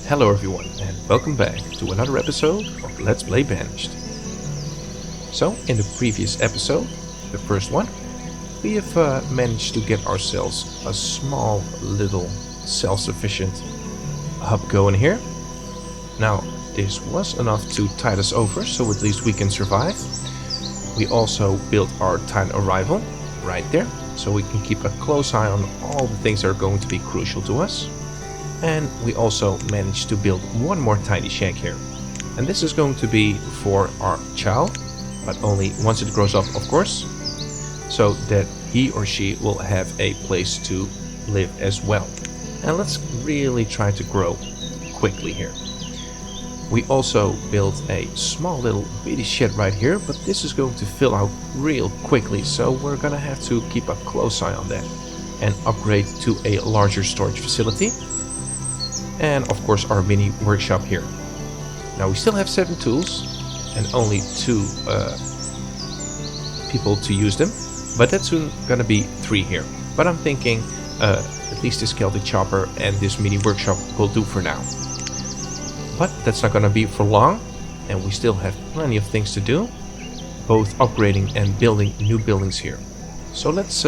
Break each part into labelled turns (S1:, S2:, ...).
S1: Hello everyone and welcome back to another episode of Let's Play Banished. So, in the previous episode, the first one, we have managed to get ourselves a small little self-sufficient hub going here. Now, this was enough to tide us over, so at least we can survive. We also built our time arrival right there, so we can keep a close eye on all the things that are going to be crucial to us. And we also managed to build one more tiny shack here. And this is going to be for our child, but only once it grows up, of course, so that he or she will have a place to live as well. And let's really try to grow quickly here. We also built a small little bitty shed right here, but this is going to fill out real quickly, so we're gonna have to keep a close eye on that and upgrade to a larger storage facility. And of course our mini workshop here. Now we still have 7 tools and only 2 people to use them, but that's soon gonna be 3 here. But I'm thinking at least this Celtic chopper and this mini workshop will do for now. But that's not gonna be for long, and we still have plenty of things to do, both upgrading and building new buildings here. So let's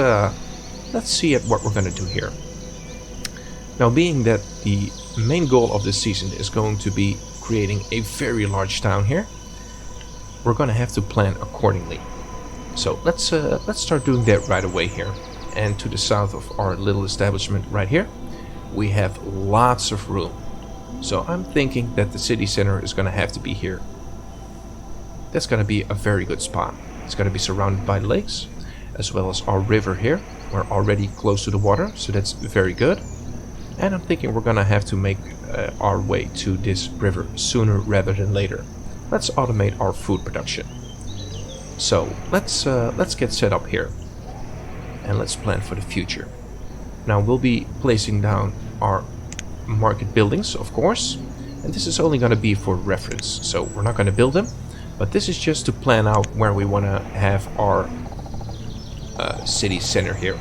S1: see at what we're gonna do here. Now, being that the main goal of this season is going to be creating a very large town here, we're going to have to plan accordingly. So let's start doing that right away here. And to the south of our little establishment right here, we have lots of room. So I'm thinking that the city center is going to have to be here. That's going to be a very good spot. It's going to be surrounded by lakes, as well as our river here. We're already close to the water, so that's very good. And I'm thinking we're gonna have to make our way to this river sooner rather than later. Let's automate our food production. So let's get set up here, and let's plan for the future. Now we'll be placing down our market buildings, of course, and this is only gonna be for reference. So we're not gonna build them, but this is just to plan out where we wanna have our city center here.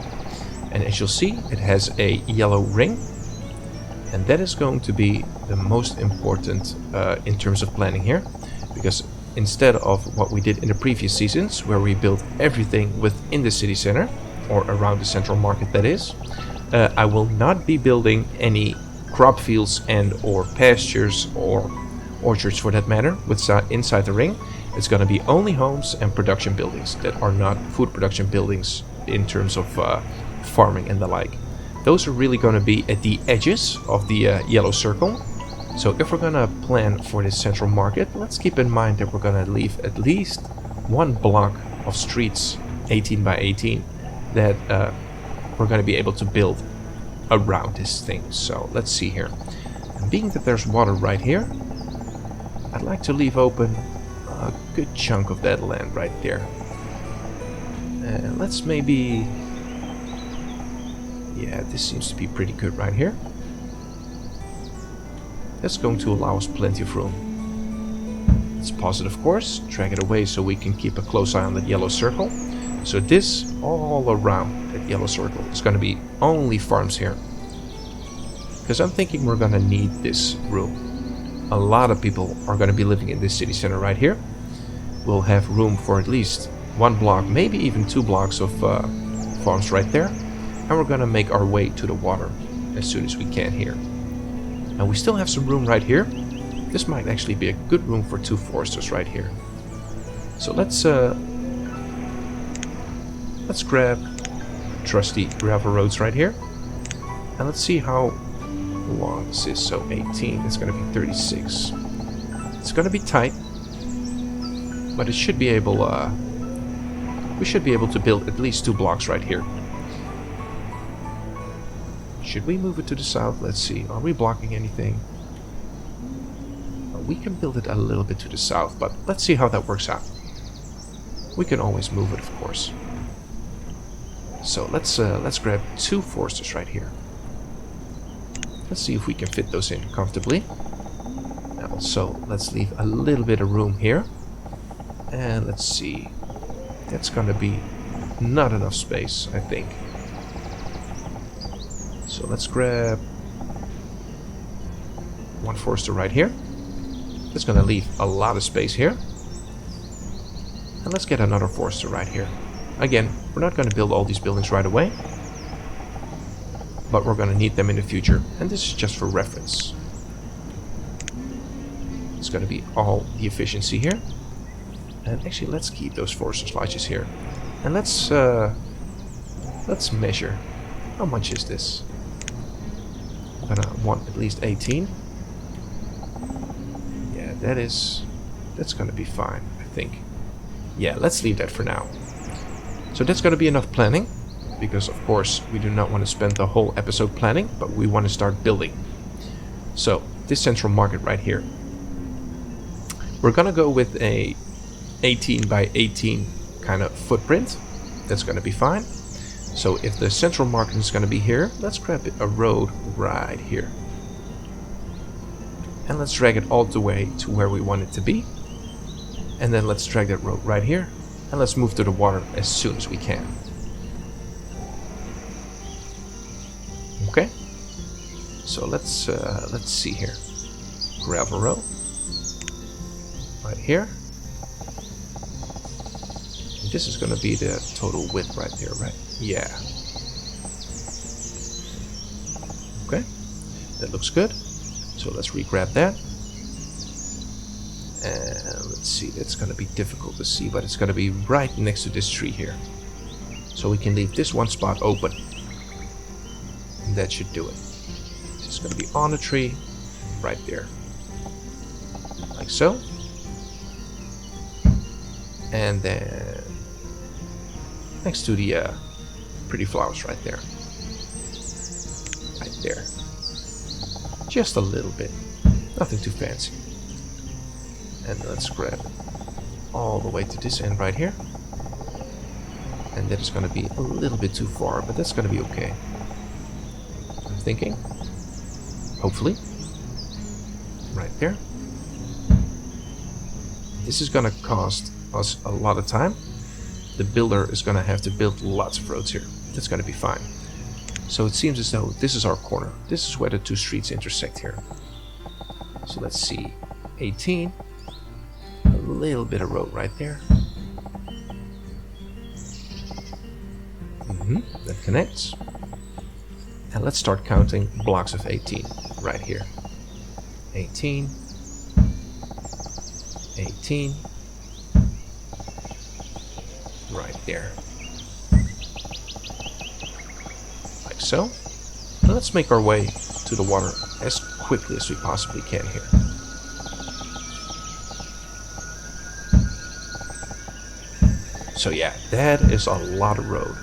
S1: And as you'll see, it has a yellow ring. And that is going to be the most important in terms of planning here, because instead of what we did in the previous seasons, where we built everything within the city center, or around the central market that is, I will not be building any crop fields and or pastures or orchards for that matter inside the ring. It's going to be only homes and production buildings that are not food production buildings in terms of farming and the like. Those are really going to be at the edges of the yellow circle. So if we're going to plan for this central market, let's keep in mind that we're going to leave at least 1 block of streets, 18 by 18, that we're going to be able to build around this thing. So let's see here. And being that there's water right here, I'd like to leave open a good chunk of that land right there. And let's maybe... yeah, this seems to be pretty good right here. That's going to allow us plenty of room. Let's pause it, of course, drag it away so we can keep a close eye on that yellow circle. So this, all around that yellow circle, is going to be only farms here. Because I'm thinking we're going to need this room. A lot of people are going to be living in this city center right here. We'll have room for at least 1 block, maybe even 2 blocks of farms right there. And we're gonna make our way to the water as soon as we can here. And we still have some room right here. This might actually be a good room for 2 foresters right here. So let's grab trusty gravel roads right here. And let's see how long this is. So 18, it's gonna be 36. It's gonna be tight, but it should be able, we should be able to build at least 2 blocks right here. Should we move it to the south? Let's see. Are we blocking anything? We can build it a little bit to the south, but let's see how that works out. We can always move it, of course. So let's grab 2 foresters right here. Let's see if we can fit those in comfortably. And also, let's leave a little bit of room here. And let's see. That's gonna be not enough space, I think. So let's grab one forester right here. That's going to leave a lot of space here. And let's get another forester right here. Again, we're not going to build all these buildings right away, but we're going to need them in the future, and this is just for reference. It's going to be all the efficiency here. And actually, let's keep those forester lodges here. And let's measure. How much is this? I'm gonna want at least 18. Yeah, that's gonna be fine, I think. Yeah, let's leave that for now. So that's gonna be enough planning, because of course we do not want to spend the whole episode planning, but we want to start building. So this central market right here, we're gonna go with a 18 by 18 kind of footprint. That's gonna be fine. So if the central market is gonna be here, let's grab a road right here. And let's drag it all the way to where we want it to be. And then let's drag that road right here. And let's move to the water as soon as we can. Okay. So let's see here. Gravel road. Right here. And this is gonna be the total width right there, right? Yeah. Okay. That looks good. So let's re-grab that. And let's see, that's going to be difficult to see, but it's going to be right next to this tree here. So we can leave this one spot open. And that should do it. It's going to be on the tree, right there. Like so. And then next to the pretty flowers right there. Right there. Just a little bit. Nothing too fancy. And let's grab it all the way to this end right here. And that is going to be a little bit too far, but that's going to be okay. I'm thinking. Hopefully. Right there. This is going to cost us a lot of time. The builder is going to have to build lots of roads here. That's going to be fine. So it seems as though this is our corner. This is where the two streets intersect here. So let's see. 18. A little bit of road right there. That connects. And let's start counting blocks of 18 right here. 18. 18. Right there. Like so. And let's make our way to the water as quickly as we possibly can here. So yeah, that is a lot of road.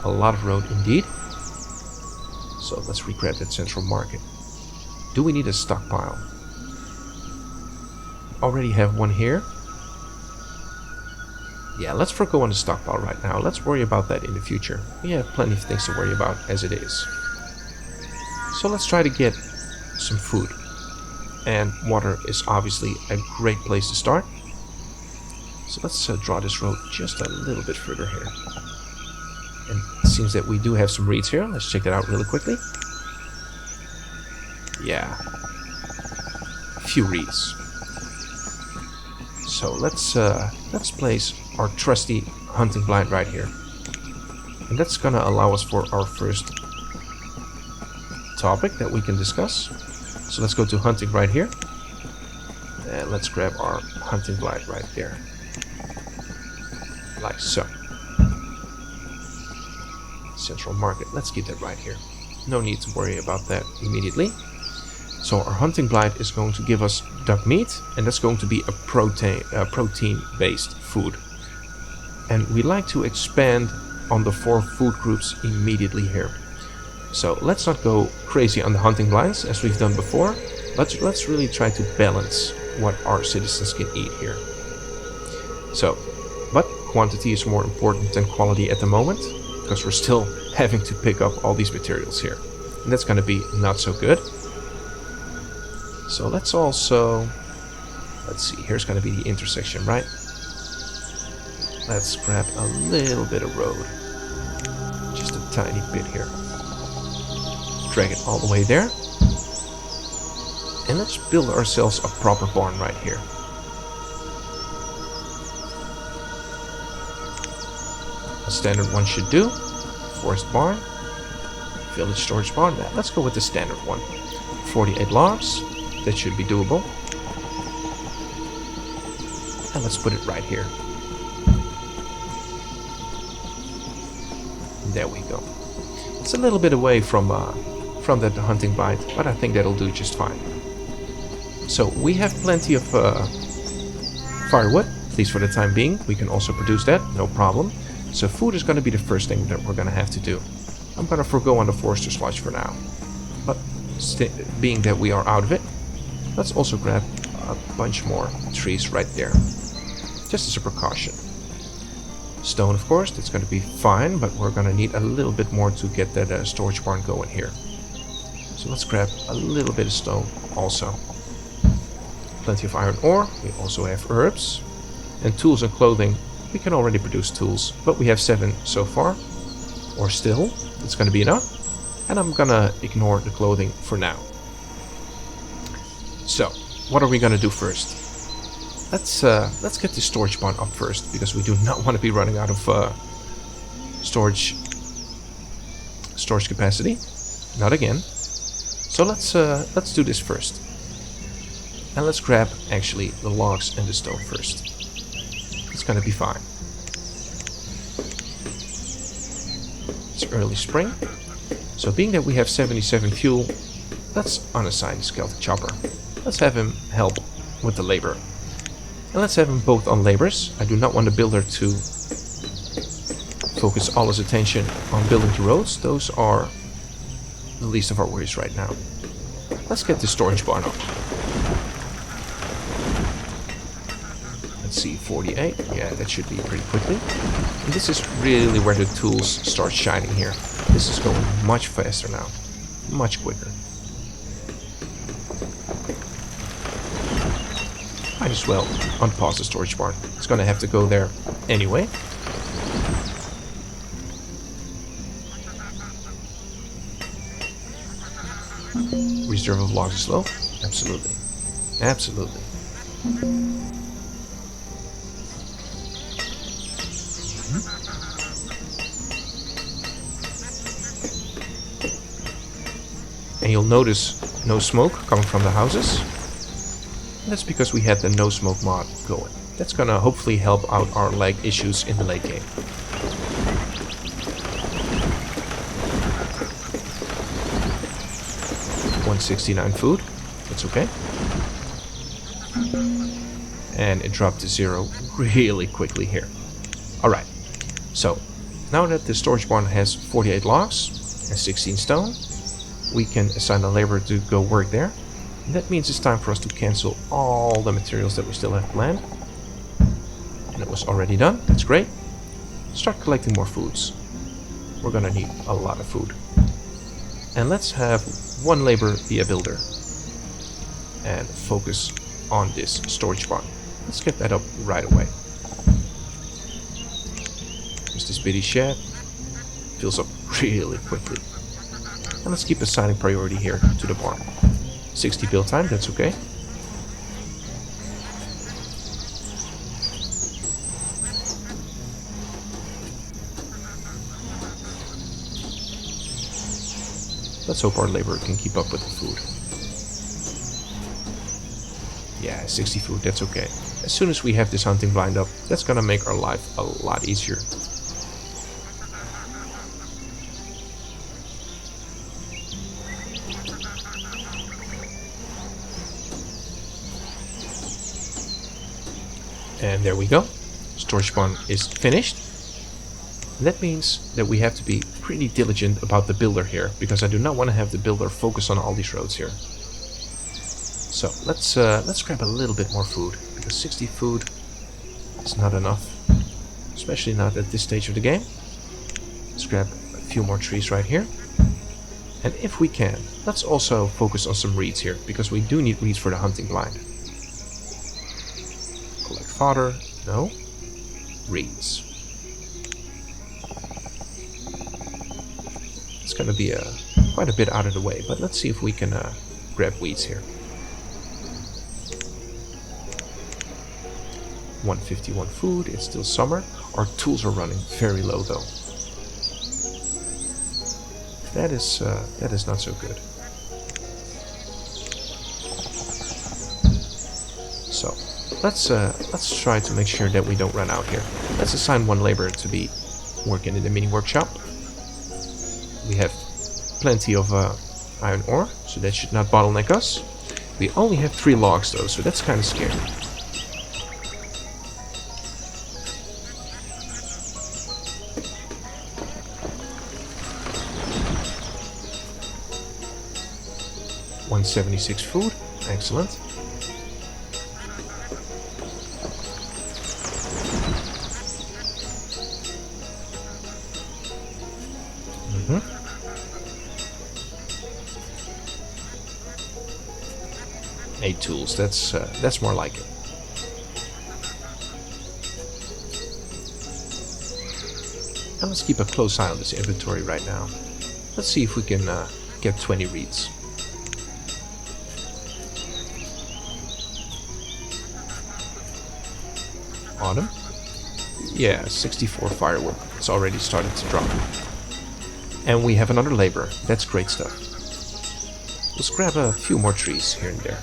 S1: A lot of road indeed. So let's re-grab that central market. Do we need a stockpile? Already have one here. Yeah, let's forgo on the stockpile right now. Let's worry about that in the future. We have plenty of things to worry about as it is. So let's try to get some food. And water is obviously a great place to start. So let's draw this road just a little bit further here. And it seems that we do have some reeds here. Let's check that out really quickly. Yeah. A few reeds. So let's place our trusty hunting blind right here. And that's gonna allow us for our first topic that we can discuss. So let's go to hunting right here. And let's grab our hunting blind right there. Like so. Central market. Let's keep that right here. No need to worry about that immediately. So our hunting blind is going to give us duck meat, and that's going to be a protein-based food. And we like to expand on the 4 food groups immediately here. So let's not go crazy on the hunting blinds as we've done before. Let's really try to balance what our citizens can eat here. So, but quantity is more important than quality at the moment, because we're still having to pick up all these materials here. And that's going to be not so good. So let's also, let's see, here's going to be the intersection, right? Let's grab a little bit of road. Just a tiny bit here. Drag it all the way there. And let's build ourselves a proper barn right here. A standard one should do. Forest barn. Village storage barn. Yeah, let's go with the standard one. 48 logs. That should be doable. And let's put it right here. There we go. It's a little bit away from that hunting blind, but I think that'll do just fine. So we have plenty of firewood, at least for the time being. We can also produce that, no problem. So food is going to be the first thing that we're going to have to do. I'm going to forgo on the Forester's Lodge for now. But being that we are out of it, let's also grab a bunch more trees right there. Just as a precaution. Stone, of course, that's going to be fine, but we're going to need a little bit more to get that storage barn going here. So let's grab a little bit of stone also. Plenty of iron ore. We also have herbs. And tools and clothing. We can already produce tools, but we have 7 so far. Or still. It's going to be enough. And I'm going to ignore the clothing for now. So, what are we going to do first? Let's get the storage barn up first, because we do not want to be running out of storage capacity. Not again. So let's do this first. And let's grab actually the logs and the stone first. It's gonna be fine. It's early spring. So being that we have 77 fuel, let's unassign the skeleton chopper. Let's have him help with the labor. And let's have him both on labors. I do not want the builder to focus all his attention on building the roads. Those are the least of our worries right now. Let's get the storage barn up. Let's see, 48. Yeah, that should be pretty quickly. And this is really where the tools start shining here. This is going much faster now. Much quicker. Might as well unpause the storage barn. It's gonna have to go there anyway. Reserve of logs is slow? Absolutely. Absolutely. And you'll notice no smoke coming from the houses. And that's because we had the no smoke mod going. That's gonna hopefully help out our lag issues in the late game. $169 food. That's okay. And it dropped to 0 really quickly here. Alright. So, now that the storage barn has 48 logs and 16 stone, we can assign a laborer to go work there. And that means it's time for us to cancel all the materials that we still have planned. And it was already done. That's great. Start collecting more foods. We're gonna need a lot of food. And let's have one laborer be a builder. And focus on this storage barn. Let's get that up right away. Just this bitty shed fills up really quickly. And let's keep assigning priority here to the barn. 60 build time, that's okay. Let's hope our labor can keep up with the food. Yeah, 60 food, that's okay. As soon as we have this hunting blind up, that's gonna make our life a lot easier. And there we go. Storage barn is finished. And that means that we have to be pretty diligent about the builder here, because I do not want to have the builder focus on all these roads here. So let's grab a little bit more food, because 60 food is not enough, especially not at this stage of the game. Let's grab a few more trees right here. And if we can, let's also focus on some reeds here, because we do need reeds for the hunting blind. Collect fodder, no, reeds. It's gonna be quite a bit out of the way, but let's see if we can grab weeds here. 151 food. It's still summer. Our tools are running very low though. That is not so good. So let's try to make sure that we don't run out here. Let's assign one laborer to be working in the mini workshop. We have plenty of iron ore, so that should not bottleneck us. We only have 3 logs though, so that's kind of scary. $176 food, excellent. Mm-hmm. 8 tools, that's more like it. And let's keep a close eye on this inventory right now. Let's see if we can get 20 reeds. Autumn? Yeah, 64 firewood. It's already started to drop. And we have another laborer. That's great stuff. Let's grab a few more trees here and there.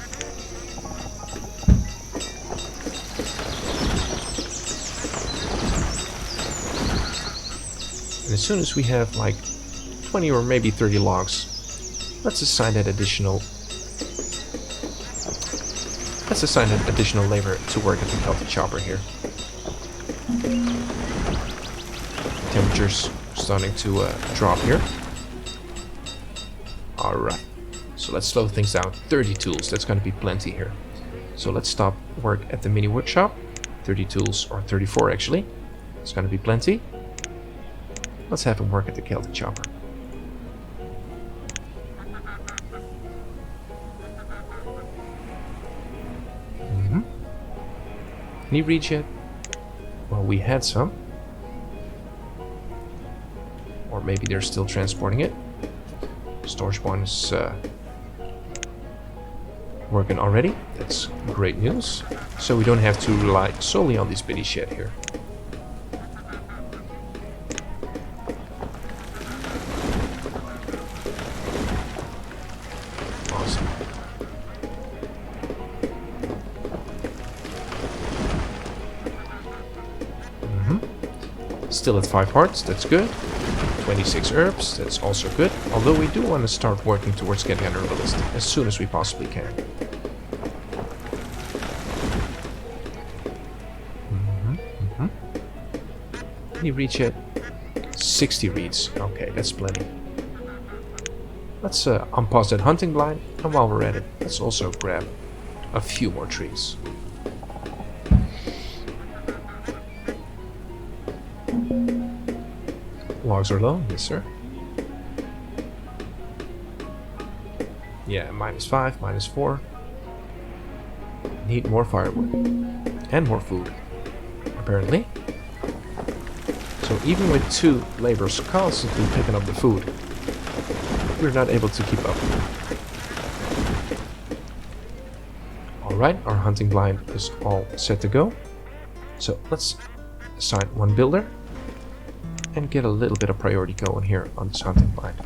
S1: And as soon as we have like 20 or maybe 30 logs, let's assign that additional labor to work at the Celtic chopper here. Temperatures starting to drop here. Alright, so let's slow things down. 30 tools, that's going to be plenty here. So let's stop work at the mini workshop. 30 tools, or 34 actually. It's going to be plenty. Let's have him work at the Celtic chopper. Any reach yet? Well, we had some. Or maybe they're still transporting it. Storage barn is working already. That's great news. So we don't have to rely solely on this bitty shed here. Awesome. Still at 5 hearts, that's good. 26 herbs, that's also good. Although we do want to start working towards getting an herbalist as soon as we possibly can. Any reach yet? 60 reeds. Okay, that's plenty. Let's unpause that hunting blind, and while we're at it, let's also grab a few more trees. Logs are low, yes sir. Yeah, -5, -4. Need more firewood. And more food, apparently. So even with 2 laborers constantly picking up the food, we're not able to keep up. Alright, our hunting blind is all set to go. So let's assign 1 builder and get a little bit of priority going here on this hunting blind.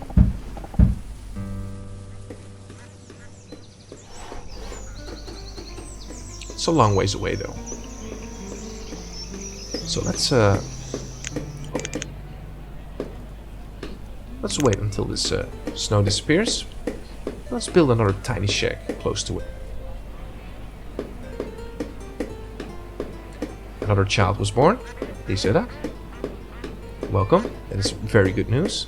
S1: It's a long ways away though. So let's wait until this snow disappears. Let's build another tiny shack close to it. Another child was born, Lisa. Welcome, that is very good news.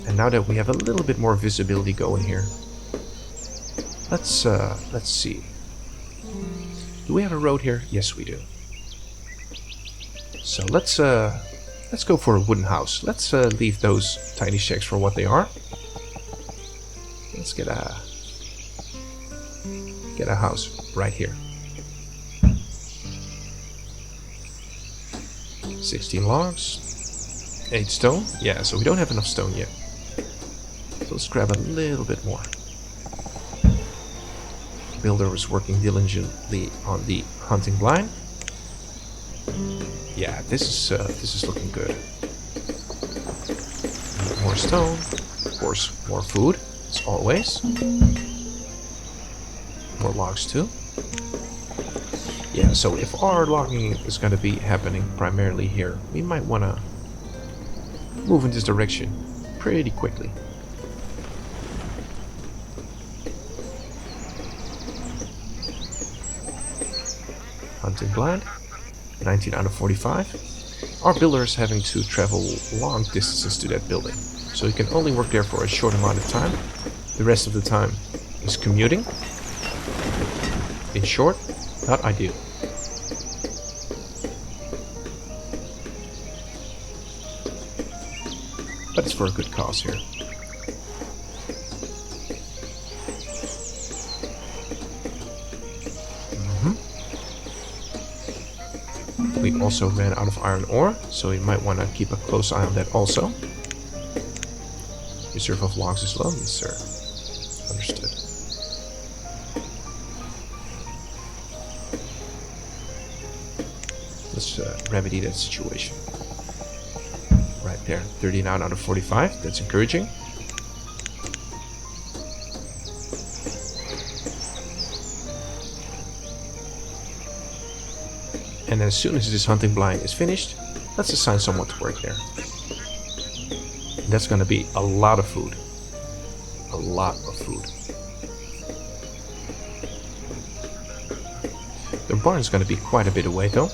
S1: And now that we have a little bit more visibility going here, let's see. Do we have a road here? Yes, we do. So let's go for a wooden house. Let's leave those tiny shacks for what they are. Let's get a house right here. 16 logs, 8 stone. Yeah, so we don't have enough stone yet. So let's grab a little bit more. builder is working diligently on the hunting blind. Yeah, this is looking good. Need more stone, of course, more food, as always. More logs too. Yeah, so if our logging is going to be happening primarily here, we might want to move in this direction pretty quickly. Hunting blind, 19 out of 45. Our builder is having to travel long distances to that building, so he can only work there for a short amount of time. The rest of the time is commuting. In short, not ideal. But it's for a good cause here. We also ran out of iron ore, so we might want to keep a close eye on that also. Reserve of logs is low, yes sir. Understood. Let's remedy that situation. Right there, 39 out of 45, that's encouraging. And as soon as this hunting blind is finished, let's assign someone to work there. And that's going to be a lot of food. A lot of food. The barn is going to be quite a bit away though.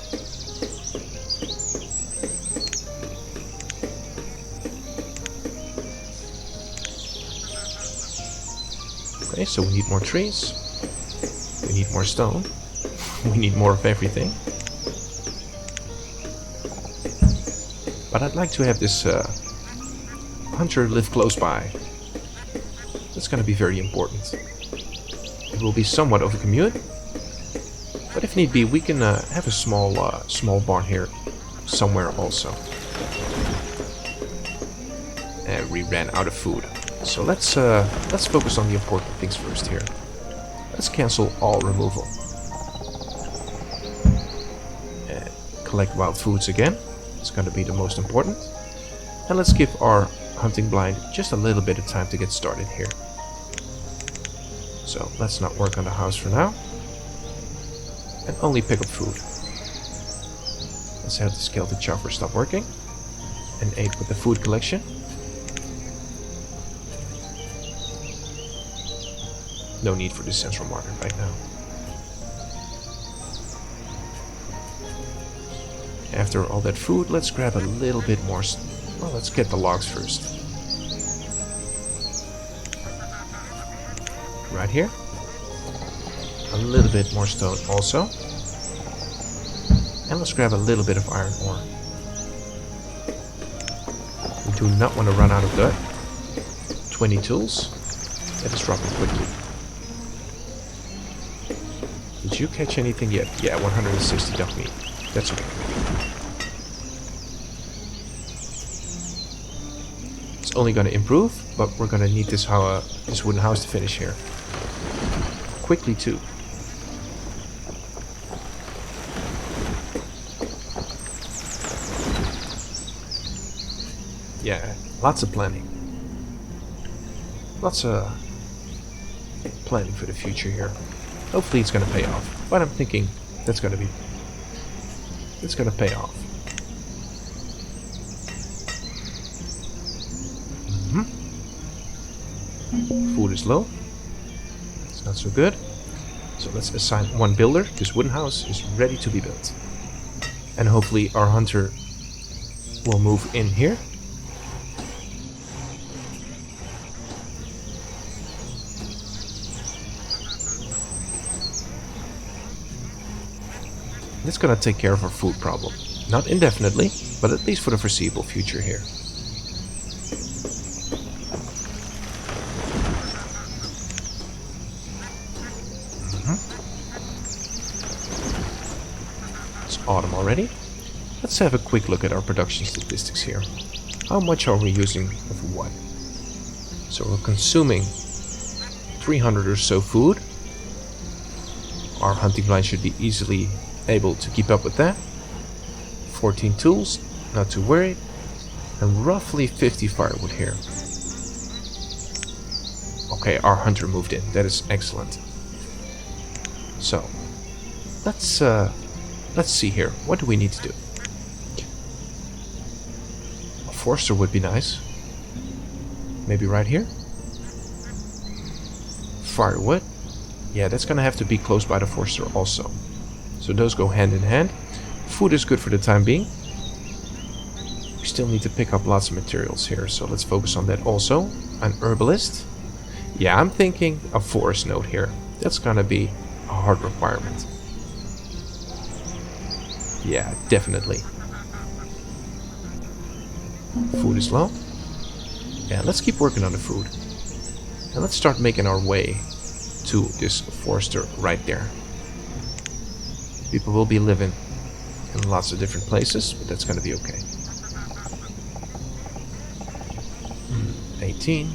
S1: Okay, so we need more trees. We need more stone. We need more of everything. But I'd like to have this hunter live close by. That's going to be very important. It will be somewhat of a commute, but if need be, we can have a small barn here somewhere also. And we ran out of food, so let's focus on the important things first here. Let's cancel all removal and collect wild foods again. It's going to be the most important. And let's give our hunting blind just a little bit of time to get started here. So let's not work on the house for now. And only pick up food. Let's have the skeleton chopper stop working. And aid with the food collection. No need for this central market right now. After all that food, let's grab a little bit more. Well, let's get the logs first. Right here. A little bit more stone also. And let's grab a little bit of iron ore. We do not want to run out of that. 20 tools. That is dropping quickly. Did you catch anything yet? Yeah, 160 duck meat. That's okay. It's only going to improve, but we're going to need this wooden house to finish here. Quickly too. Yeah, lots of planning. Lots of planning for the future here. Hopefully it's going to pay off. But I'm thinking it's going to pay off. Food is low. It's not so good. So let's assign one builder. This wooden house is ready to be built. And hopefully our hunter will move in here. It's gonna take care of our food problem. Not indefinitely, but at least for the foreseeable future here. It's autumn already. Let's have a quick look at our production statistics here. How much are we using of what? So we're consuming 300 or so food. Our hunting blind should be easily able to keep up with that. 14 tools, not too worried. And roughly 50 firewood here. Okay, our hunter moved in. That is excellent. So, let's see here. What do we need to do? A forester would be nice. Maybe right here? Firewood. Yeah, that's gonna have to be close by the forester also. So those go hand in hand. Food is good for the time being. We still need to pick up lots of materials here, so let's focus on that also. An herbalist. Yeah, I'm thinking a forest node here. That's gonna be a hard requirement. Yeah, definitely. Food is low. Yeah, let's keep working on the food. And let's start making our way to this forester right there. People will be living in lots of different places, but that's gonna be okay. 18.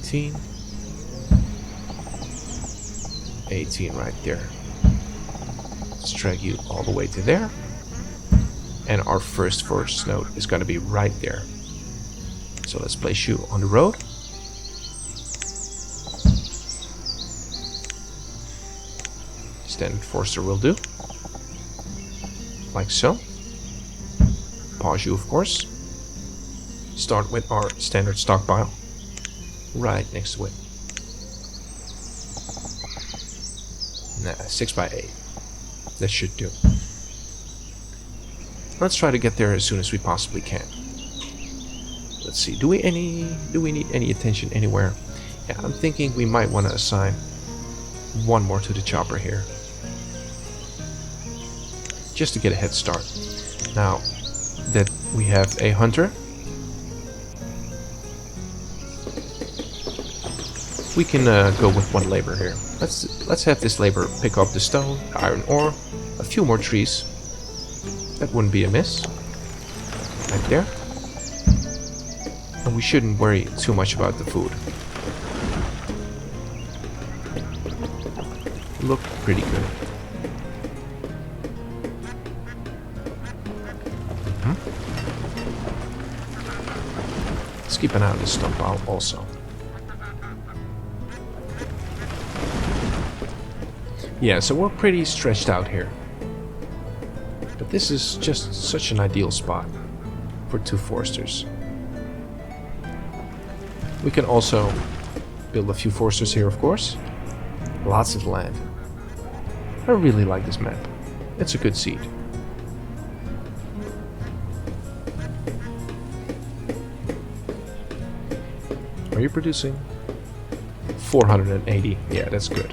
S1: 18. 18 right there. Let's drag you all the way to there. And our first forest node is going to be right there. So let's place you on the road. Standard forester will do. Like so. Pause you, of course. Start with our standard stockpile. Right next to it. Nah, 6x8. That should do. Let's try to get there as soon as we possibly can. Let's see. Do we need any attention anywhere? Yeah, I'm thinking we might want to assign one more to the chopper here. Just to get a head start. Now that we have a hunter, we can go with one labor here. Let's have this labor pick up the stone, the iron ore, a few more trees. That wouldn't be amiss. Right there. And we shouldn't worry too much about the food. Look pretty good. Let's keep an eye on this stockpile also. Yeah, so we're pretty stretched out here. But this is just such an ideal spot for two foresters. We can also build a few foresters here, of course. Lots of land. I really like this map. It's a good seed. Are you producing? 480. Yeah, that's good.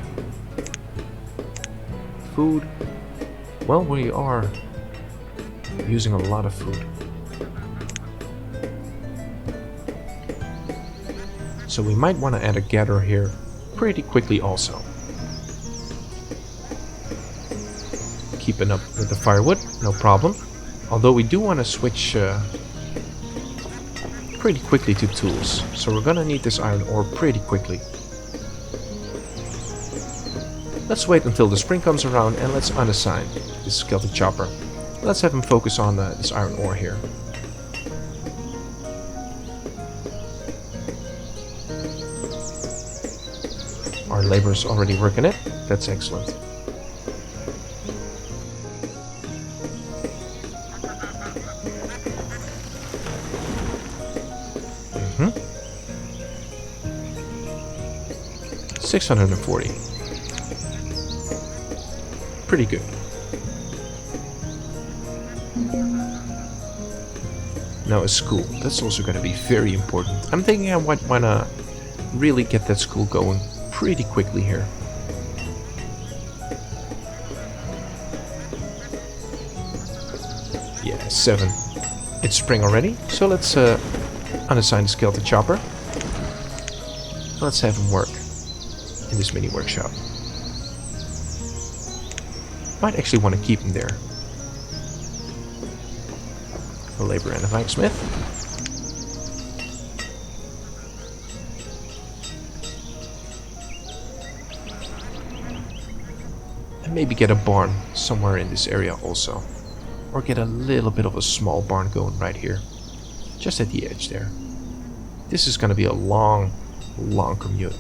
S1: Food. Well, we are using a lot of food. So we might want to add a gatherer here pretty quickly also. Keeping up with the firewood, no problem. Although we do want to switch pretty quickly to tools. So we're gonna need this iron ore pretty quickly. Let's wait until the spring comes around and let's unassign this skeleton chopper. Let's have him focus on this iron ore here. Our labor is already working it. That's excellent. Mm-hmm. 640. Pretty good. Now a school. That's also going to be very important. I'm thinking I might want to really get that school going pretty quickly here. Yeah, 7. It's spring already, so let's unassign the skeleton chopper. Let's have him work in this mini workshop. Might actually want to keep him there. A labor and a blacksmith. maybe get a barn somewhere in this area also. Or get a little bit of a small barn going right here. Just at the edge there. This is going to be a long commute.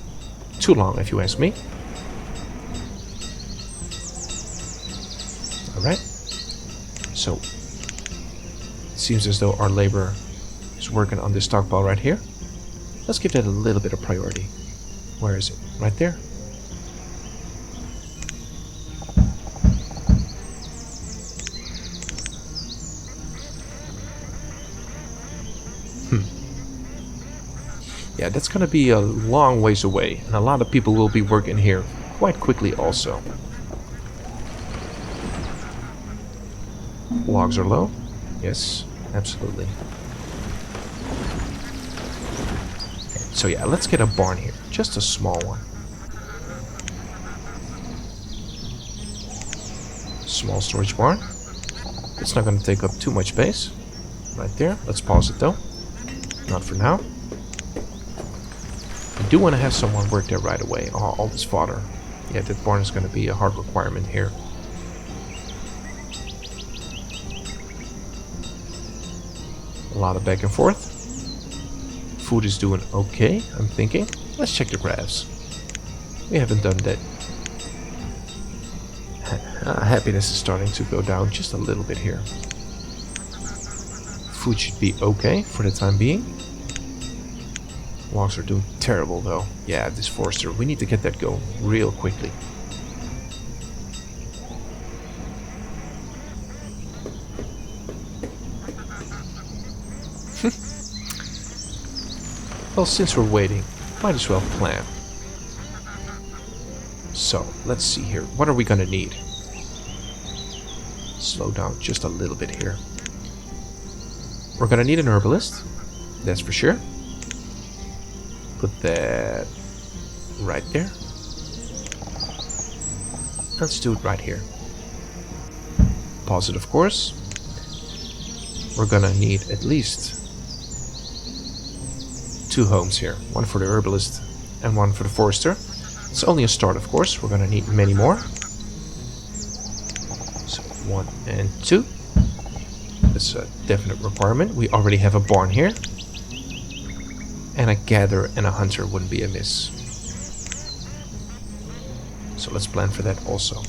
S1: Too long if you ask me. Alright. So, it seems as though our labor is working on this stockpile right here. Let's give that a little bit of priority. Where is it? Right there. Yeah, that's gonna be a long ways away, and a lot of people will be working here quite quickly also. Logs are low? Yes, absolutely. So yeah, let's get a barn here. Just a small one. Small storage barn. It's not going to take up too much space. Right there. Let's pause it though. Not for now. I do want to have someone work there right away. Oh, all this fodder. Yeah, that barn is going to be a hard requirement here. A lot of back and forth. Food is doing okay, I'm thinking. Let's check the graphs. We haven't done that. Happiness is starting to go down just a little bit here. Food should be okay for the time being. Logs are doing terrible though. Yeah, this forester, we need to get that going real quickly. Well, since we're waiting, might as well plan. So, let's see here. What are we gonna need? Slow down just a little bit here. We're gonna need an herbalist. That's for sure. Put that right there. Let's do it right here. Pause it, of course. We're gonna need at least 2 homes here. One for the herbalist and one for the forester. It's only a start, of course. We're gonna need many more. So 1 and 2. That's a definite requirement. We already have a barn here. And a gatherer and a hunter wouldn't be amiss. So let's plan for that also.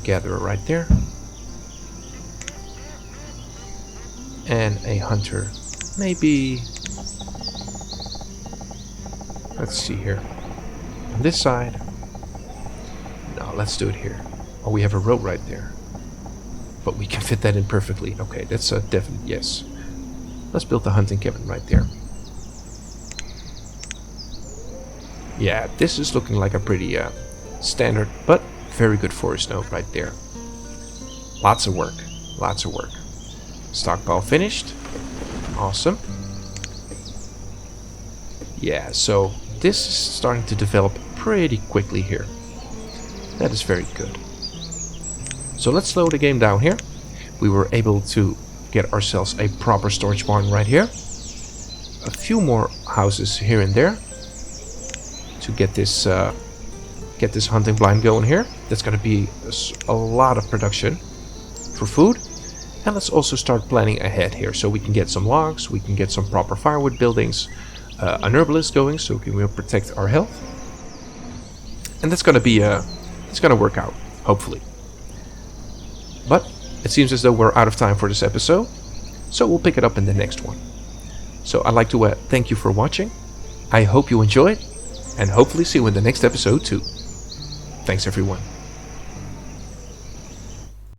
S1: Gatherer right there. And a hunter. Maybe... Let's see here. On this side. No, let's do it here. Oh, we have a road right there. But we can fit that in perfectly. Okay, that's a definite yes. Let's build the hunting cabin right there. Yeah, this is looking like a pretty standard, but very good forest node right there. Lots of work. Lots of work. Stockpile finished. Awesome. Yeah, so this is starting to develop pretty quickly here. That is very good. So let's slow the game down here. We were able to get ourselves a proper storage barn right here. A few more houses here and there to get this hunting blind going here. That's going to be a lot of production for food. And let's also start planning ahead here, so we can get some logs, we can get some proper firewood buildings, an herbalist going, so we can protect our health. And that's gonna be it's gonna work out, hopefully. But it seems as though we're out of time for this episode, so we'll pick it up in the next one. So I'd like to thank you for watching. I hope you enjoyed, and hopefully see you in the next episode too. Thanks everyone.